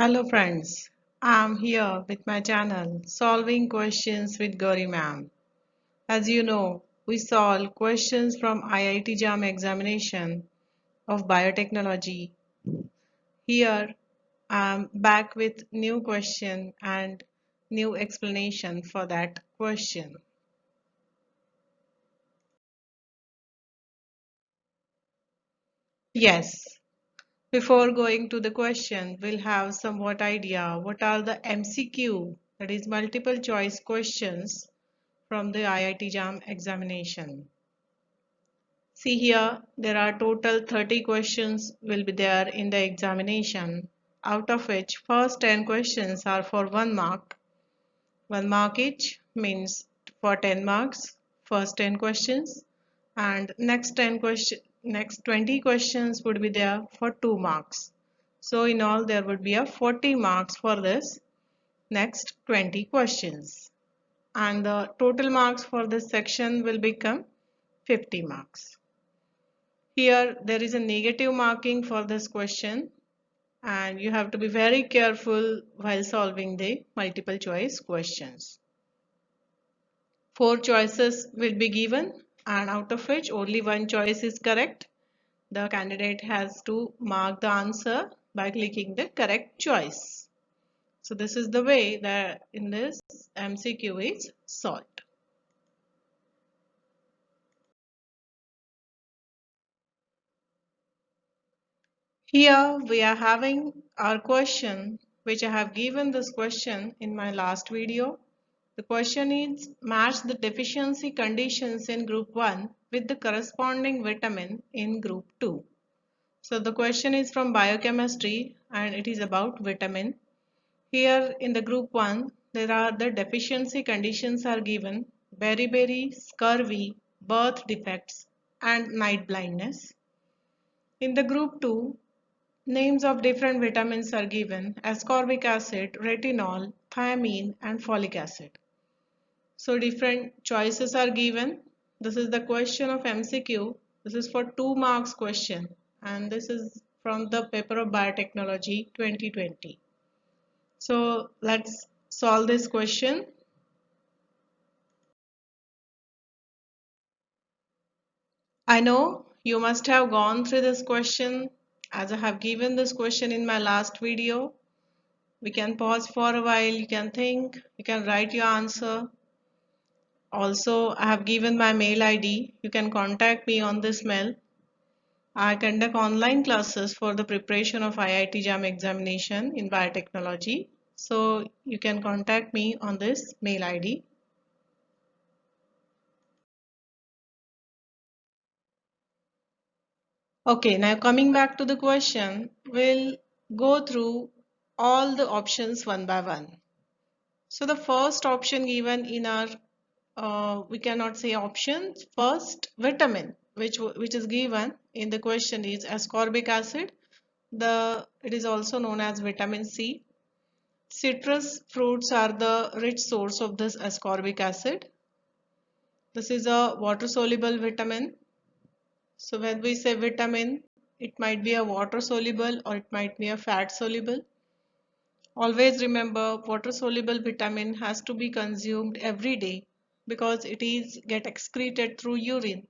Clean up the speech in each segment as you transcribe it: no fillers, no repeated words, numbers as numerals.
Hello friends, I'm here with my channel Solving Questions with Gauri Ma'am. As you know, we solve questions from IIT JAM examination of biotechnology. Here I'm back with new question and new explanation for that question. Yes, before going to the question, we'll have somewhat idea what are the MCQ, that is multiple choice questions from the IIT JAM examination. See here, there are total 30 questions will be there in the examination, out of which first 10 questions are for 1 mark. 1 mark each means for 10 marks, first 10 questions, and next 20 questions would be there for 2 marks. So in all there would be a 40 marks for this next 20 questions. And the total marks for this section will become 50 marks. Here there is a negative marking for this question and you have to be very careful while solving the multiple choice questions. 4 choices will be given and out of which only one choice is correct. The candidate has to mark the answer by clicking the correct choice. So this is the way that in this MCQ is solved. Here we are having our question, which I have given this question in my last video. The question is match the deficiency conditions in group 1 with the corresponding vitamin in group 2. So the question is from biochemistry and it is about vitamin. Here in the group 1 there are the deficiency conditions are given: beriberi, scurvy, birth defects and night blindness. In the group 2 names of different vitamins are given: ascorbic acid, retinol, thiamine and folic acid. So different choices are given. This is the question of MCQ. This is for 2 marks question and this is from the paper of biotechnology 2020. So let's solve this question. I know you must have gone through this question as I have given this question in my last video. We can pause for a while, you can think, you can write your answer. Also, I have given my mail ID. You can contact me on this mail. I conduct online classes for the preparation of IIT JAM examination in biotechnology. So you can contact me on this mail ID. Okay, now coming back to the question, we'll go through all the options one by one. So the first option given in our, we cannot say options, first vitamin, which is given in the question is ascorbic acid. It is also known as vitamin C. Citrus fruits are the rich source of this ascorbic acid. This is a water soluble vitamin. So when we say vitamin, it might be a water soluble or it might be a fat soluble. Always remember, water soluble vitamin has to be consumed every day because it is get excreted through urine.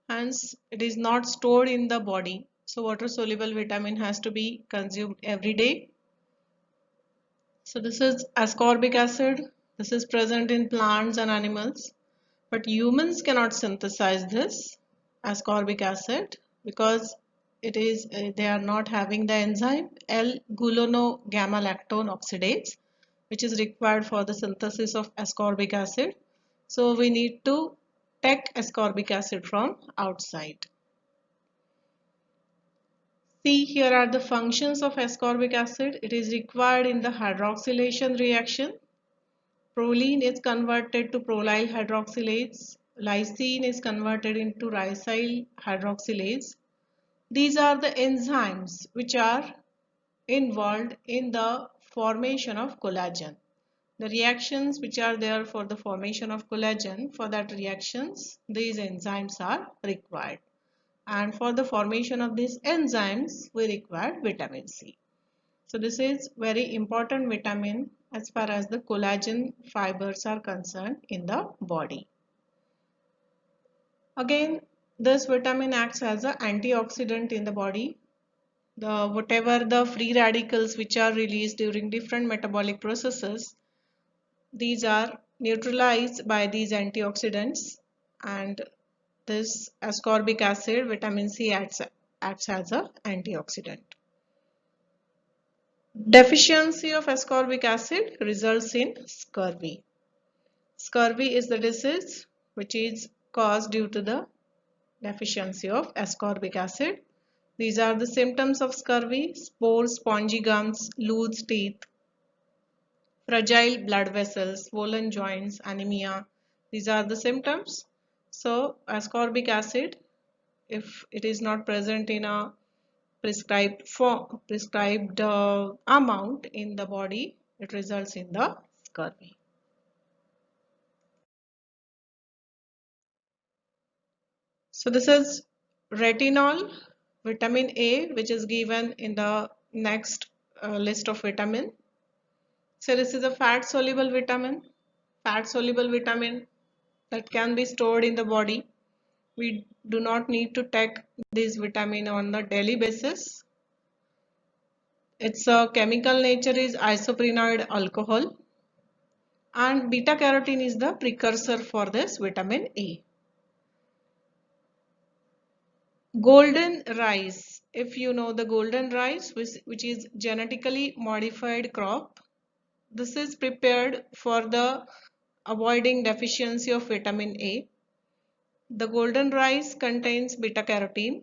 Hence, it is not stored in the body. So water soluble vitamin has to be consumed every day. So this is ascorbic acid. This is present in plants and animals. But humans cannot synthesize this ascorbic acid because they are not having the enzyme L-glucogamma-lactone oxidase, which is required for the synthesis of ascorbic acid. So we need to take ascorbic acid from outside. See, here are the functions of ascorbic acid. It is required in the hydroxylation reaction. Proline is converted to prolyl hydroxylase. Lysine is converted into rysyl hydroxylase. These are the enzymes which are involved in the formation of collagen. The reactions which are there for the formation of collagen, for that reactions, these enzymes are required. And for the formation of these enzymes, we require vitamin C. So this is very important vitamin as far as the collagen fibers are concerned in the body. Again, this vitamin acts as an antioxidant in the body. Whatever the free radicals which are released during different metabolic processes, these are neutralized by these antioxidants, and this ascorbic acid, vitamin C, acts as an antioxidant. Deficiency of ascorbic acid results in scurvy. Scurvy is the disease which is caused due to the deficiency of ascorbic acid. These are the symptoms of scurvy: spores, spongy gums, loose teeth, fragile blood vessels, swollen joints, anemia. These are the symptoms. So ascorbic acid, if it is not present in a prescribed amount in the body, it results in the scurvy. So this is retinol, vitamin A, which is given in the next list of vitamin. So this is a fat soluble vitamin. Fat soluble vitamin that can be stored in the body. We do not need to take this vitamin on the daily basis. Its chemical nature is isoprenoid alcohol, and beta carotene is the precursor for this vitamin A. Golden rice, if you know the golden rice, which is genetically modified crop, this is prepared for the avoiding deficiency of vitamin A. The golden rice contains beta carotene,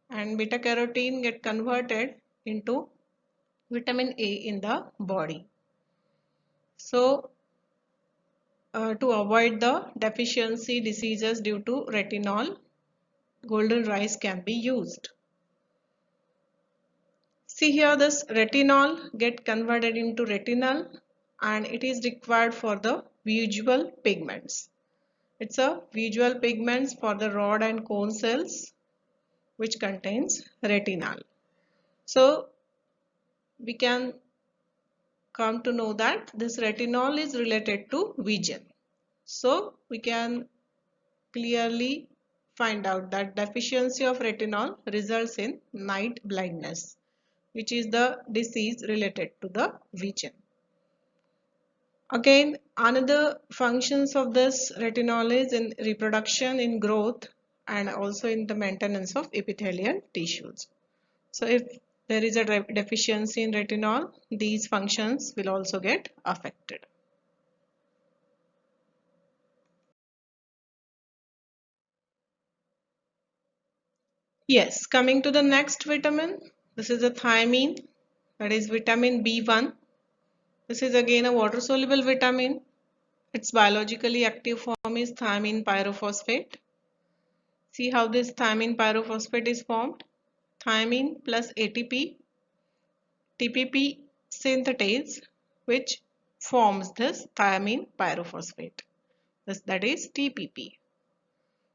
and beta carotene get converted into vitamin A in the body. So to avoid the deficiency diseases due to retinol, golden rice can be used. See here, this retinol get converted into retinal, and it is required for the visual pigments. It's a visual pigments for the rod and cone cells which contains retinal. So we can come to know that this retinol is related to vision. So we can clearly find out that deficiency of retinol results in night blindness, which is the disease related to the vision. Again, another functions of this retinol is in reproduction, in growth, and also in the maintenance of epithelial tissues. So if there is a deficiency in retinol, these functions will also get affected. Yes, coming to the next vitamin, this is a thiamine, that is vitamin B1. This is again a water soluble vitamin. Its biologically active form is thiamine pyrophosphate. See how this thiamine pyrophosphate is formed. Thiamine plus ATP, TPP synthetase, which forms this thiamine pyrophosphate. That is TPP.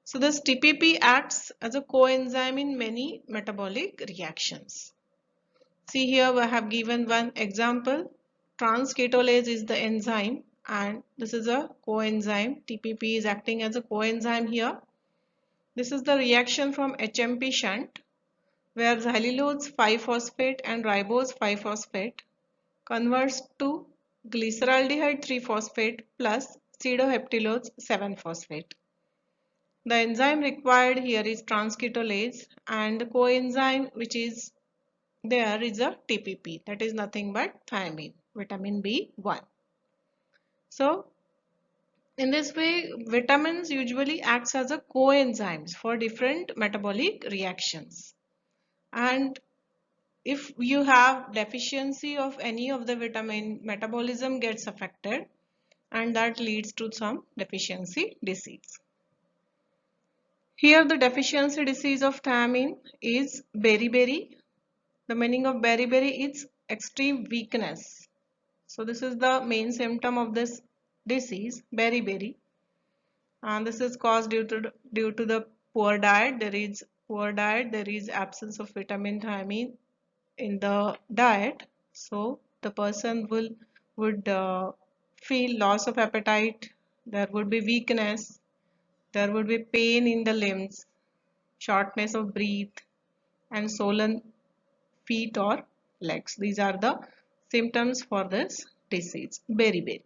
So this TPP acts as a coenzyme in many metabolic reactions. See here I have given one example. Transketolase is the enzyme, and this is a coenzyme. TPP is acting as a coenzyme here. This is the reaction from HMP shunt, where xylulose 5-phosphate and ribose 5-phosphate converts to glyceraldehyde 3-phosphate plus pseudoheptulose 7-phosphate. The enzyme required here is transketolase, and the coenzyme which is there is a TPP, that is nothing but thiamine, vitamin B1. So in this way, vitamins usually acts as a coenzymes for different metabolic reactions. And if you have deficiency of any of the vitamin, metabolism gets affected, and that leads to some deficiency disease. Here the deficiency disease of thiamine is beriberi. The meaning of beriberi is extreme weakness. So this is the main symptom of this disease, beriberi, and this is caused due to the poor diet. There is absence of vitamin thiamine in the diet. So the person would feel loss of appetite, there would be weakness, there would be pain in the limbs, shortness of breath, and swollen feet or legs. These are the symptoms for this disease, beriberi.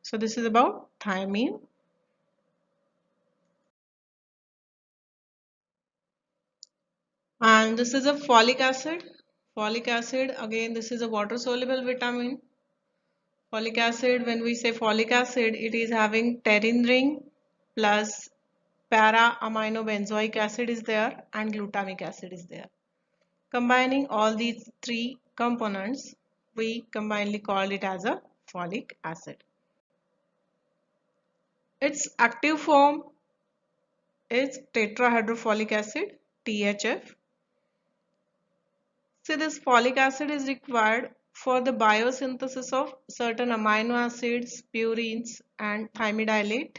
So this is about thiamine. And this is a folic acid. Folic acid, again, this is a water soluble vitamin. Folic acid, when we say folic acid, it is having pterin ring plus para amino benzoic acid is there and glutamic acid is there. Combining all these three components, we combinedly call it as a folic acid. Its active form is tetrahydrofolic acid, THF. See, this folic acid is required for the biosynthesis of certain amino acids, purines, and thymidylate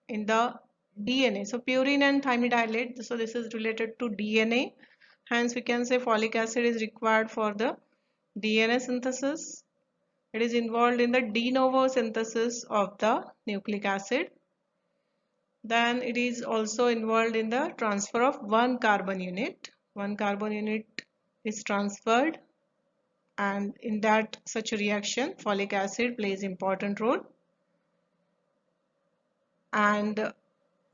in the DNA. So purine and thymidylate, so this is related to DNA. Hence, we can say folic acid is required for the DNA synthesis. It is involved in the de novo synthesis of the nucleic acid. Then it is also involved in the transfer of one carbon unit. One carbon unit is transferred, and in that such a reaction folic acid plays important role. And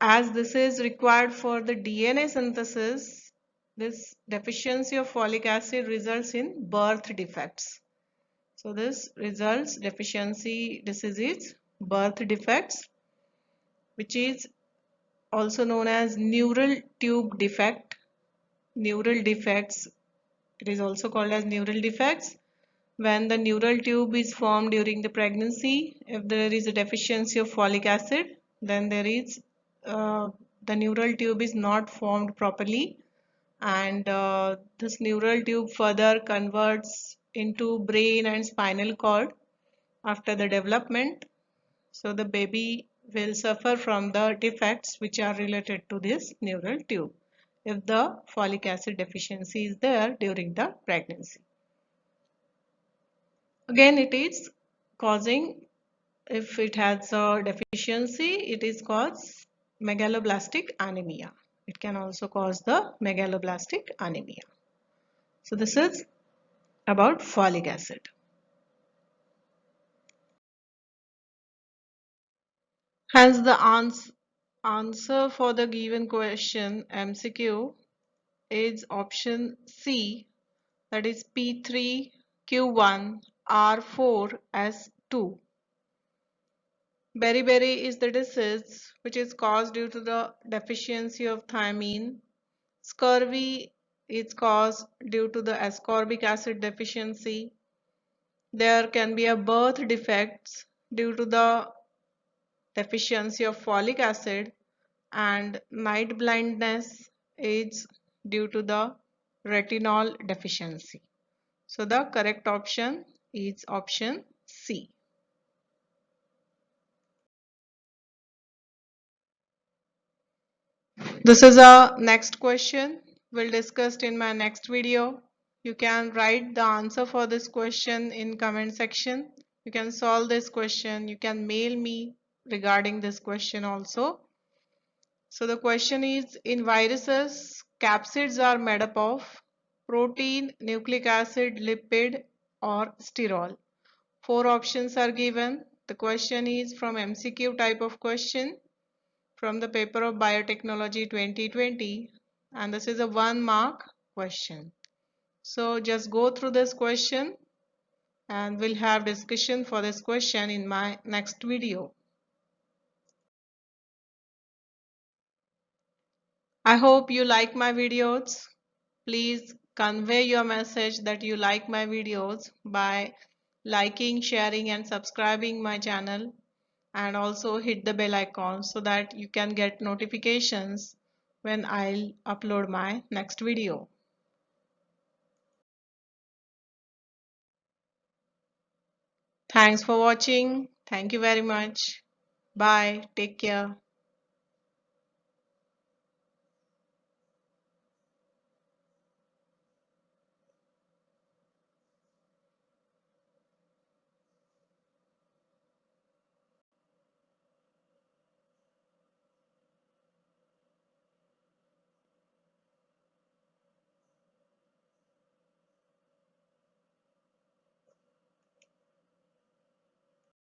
as this is required for the DNA synthesis, this deficiency of folic acid results in birth defects. So this results deficiency disease, birth defects, which is also known as neural tube defect. Neural defects, it is also called as neural defects. When the neural tube is formed during the pregnancy, if there is a deficiency of folic acid, then there is the neural tube is not formed properly, and this neural tube further converts into brain and spinal cord after the development. So the baby will suffer from the defects which are related to this neural tube if the folic acid deficiency is there during the pregnancy. Again, it is causing, if it has a deficiency, it is cause megaloblastic anemia. It can also cause the megaloblastic anemia. So this is about folic acid. Hence the answer for the given question MCQ is option C, that is P3Q1R4S2. Beriberi is the disease which is caused due to the deficiency of thiamine. Scurvy is caused due to the ascorbic acid deficiency. There can be a birth defects due to the deficiency of folic acid, and night blindness is due to the retinol deficiency. So the correct option is option C. This is a next question. We'll discuss in my next video. You can write the answer for this question in comment section. You can solve this question. You can mail me regarding this question also. So the question is, in viruses, capsids are made up of protein, nucleic acid, lipid, or sterol. Four options are given. The question is from MCQ type of question from the paper of Biotechnology 2020, and this is a 1 mark question. So just go through this question and we'll have discussion for this question in my next video. I hope you like my videos. Please convey your message that you like my videos by liking, sharing and subscribing my channel, and also hit the bell icon so that you can get notifications when I'll upload my next video. Thanks for watching. Thank you very much. Bye. Take care.